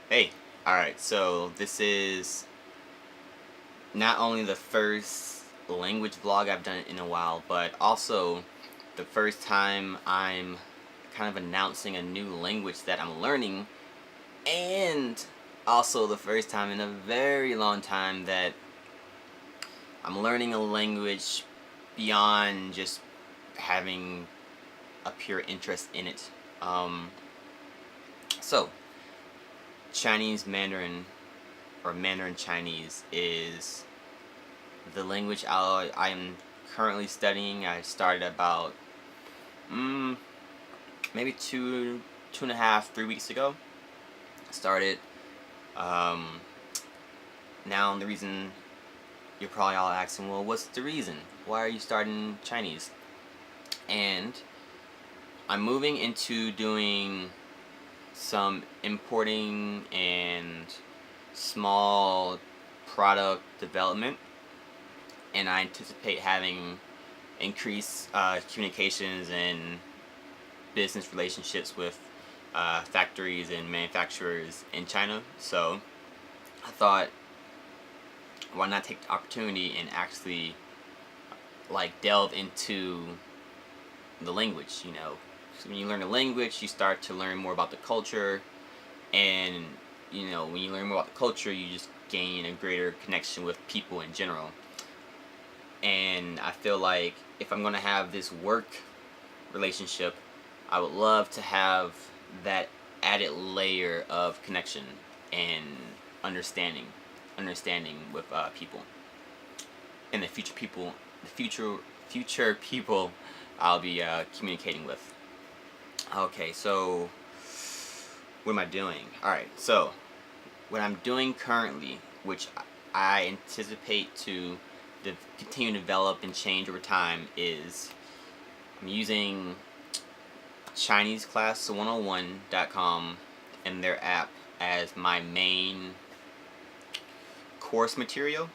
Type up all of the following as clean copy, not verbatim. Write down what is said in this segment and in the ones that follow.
Hey, alright, so this is not only the first language vlog I've done in a while, but also the first time I'm kind of announcing a new language that I'm learning, and also the first time in a very long time that I'm learning a language beyond just having a pure interest in it. Um, so, Chinese Mandarin or Mandarin Chinese is the language I'm currently studying. I started about maybe two and a half, 3 weeks ago. I started. Um, Now the reason you're probably all asking, well, what's the reason? Why are you starting Chinese? And I'm moving into doing some importing and small product development, and I anticipate having increased communications and business relationships with factories and manufacturers in China. So I thought, why not take the opportunity and actually like delve into the language? So when you learn a language, you start to learn more about the culture, and when you learn more about the culture, you just gain a greater connection with people in general. And I feel like if I'm going to have this work relationship, I would love to have that added layer of connection and understanding with people, and the future people I'll be communicating with. Okay, so what am I doing? All right, so what I'm doing currently, which I anticipate to continue to develop and change over time, is I'm using ChineseClass101.com and their app as my main course material.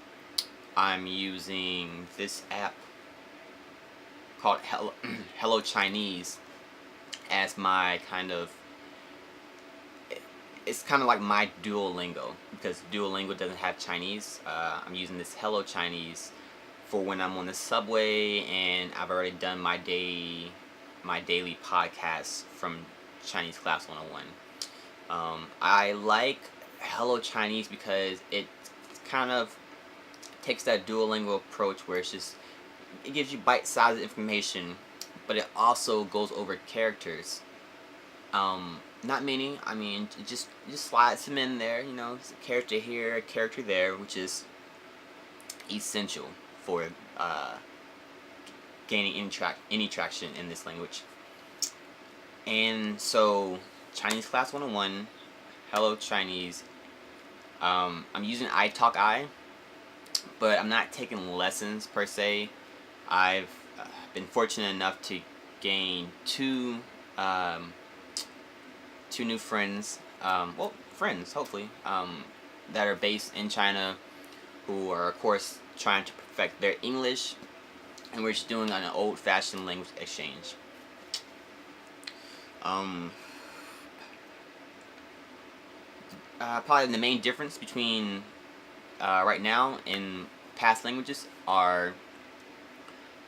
I'm using this app called Hello Chinese as my it's kind of like my Duolingo, because Duolingo doesn't have Chinese. I'm using this Hello Chinese for when I'm on the subway and I've already done my daily podcast from Chinese Class 101. I like Hello Chinese because it kind of takes that Duolingo approach where it gives you bite-sized information, but it also goes over characters. Not many. I mean, it just slides them in there. It's a character here, a character there, which is essential for gaining any traction in this language. And so, Chinese Class 101, Hello Chinese. I'm using iTalki, but I'm not taking lessons per se. I've been fortunate enough to gain two new friends, friends hopefully, that are based in China, who are of course trying to perfect their English, and we're just doing an old-fashioned language exchange. Um, Probably the main difference between right now and past languages are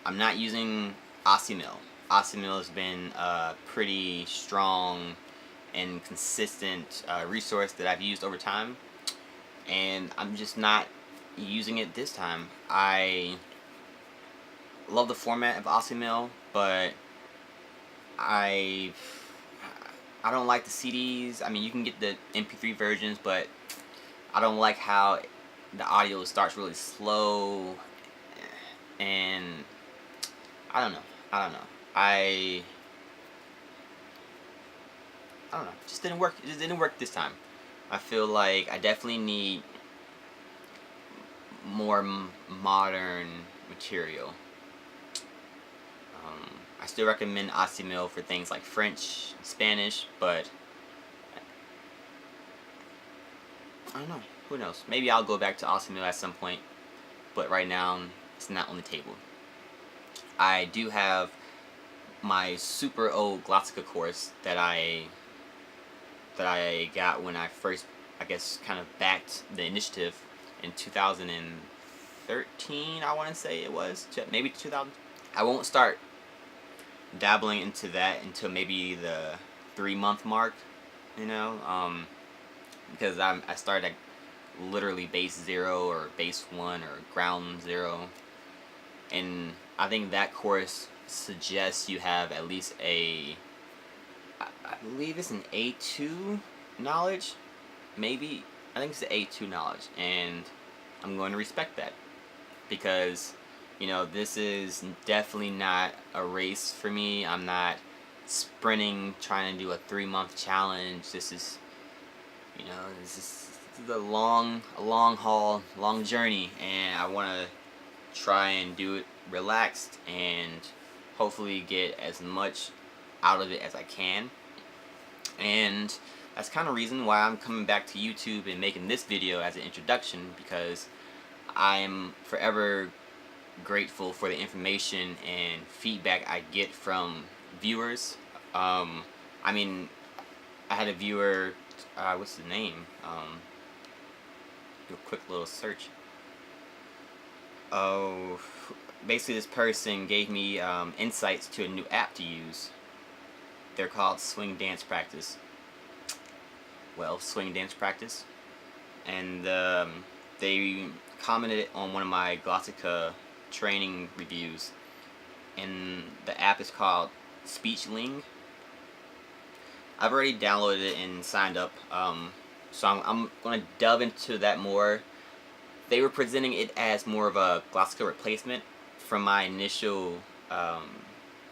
I'm not using Asimil. Asimil has been a pretty strong and consistent resource that I've used over time, and I'm just not using it this time. I love the format of Asimil, but I I don't like the CDs. I mean, you can get the MP3 versions, but I don't like how the audio starts really slow, and I don't know. I don't know. I I don't know. It just didn't work. It just didn't work this time. I feel like I definitely need more modern material. I still recommend Asimil for things like French, Spanish, but I don't know. Who knows? Maybe I'll go back to Asimil at some point, but right now it's not on the table. I do have my super old Glossika course that I got when I first I guess, kind of backed the initiative in 2013, I want to say it was, maybe 2000. I won't start dabbling into that until maybe the 3-month mark, you know, because I started at literally base 0 or base 1 or ground 0, and I think that course suggests you have at least I believe it's an A2 knowledge, maybe. I think it's the A2 knowledge, and I'm going to respect that, because, you know, this is definitely not a race for me. I'm not sprinting, trying to do a 3-month challenge. This is, you know, this is a long haul, long journey, and I want to try and do it relaxed and hopefully get as much out of it as I can. And that's kind of reason why I'm coming back to YouTube and making this video as an introduction, because I'm forever grateful for the information and feedback I get from viewers. I mean, I had a viewer, what's his name? Do a quick little search. Oh, basically this person gave me insights to a new app to use. They're called Swing Dance Practice. Well, Swing Dance Practice. And they commented on one of my Glossica training reviews. And the app is called SpeechLing. I've already downloaded it and signed up. So I'm going to delve into that more. They were presenting it as more of a Glossica replacement. From my initial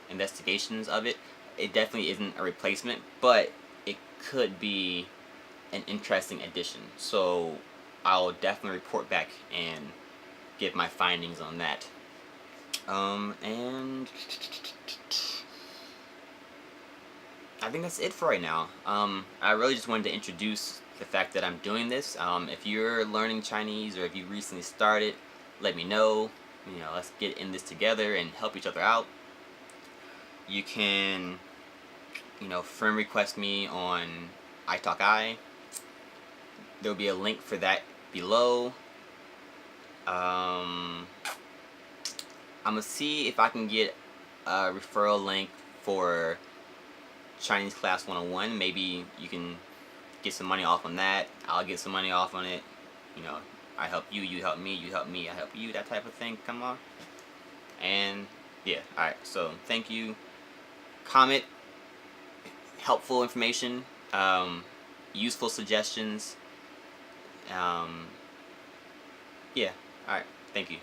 investigations of it, it definitely isn't a replacement, but it could be an interesting addition. So I'll definitely report back and give my findings on that. And I think that's it for right now. I really just wanted to introduce the fact that I'm doing this. If you're learning Chinese, or if you recently started, let me know. You know, let's get in this together and help each other out. You can, you know, friend request me on iTalkI. There'll be a link for that below. I'm gonna see if I can get a referral link for Chinese Class 101. Maybe you can get some money off on that. I'll get some money off on it. You know, I help you, you help me, you help me, I help you, that type of thing. Come on. And yeah, alright, so thank you. Comment helpful information, useful suggestions. Yeah, alright, thank you.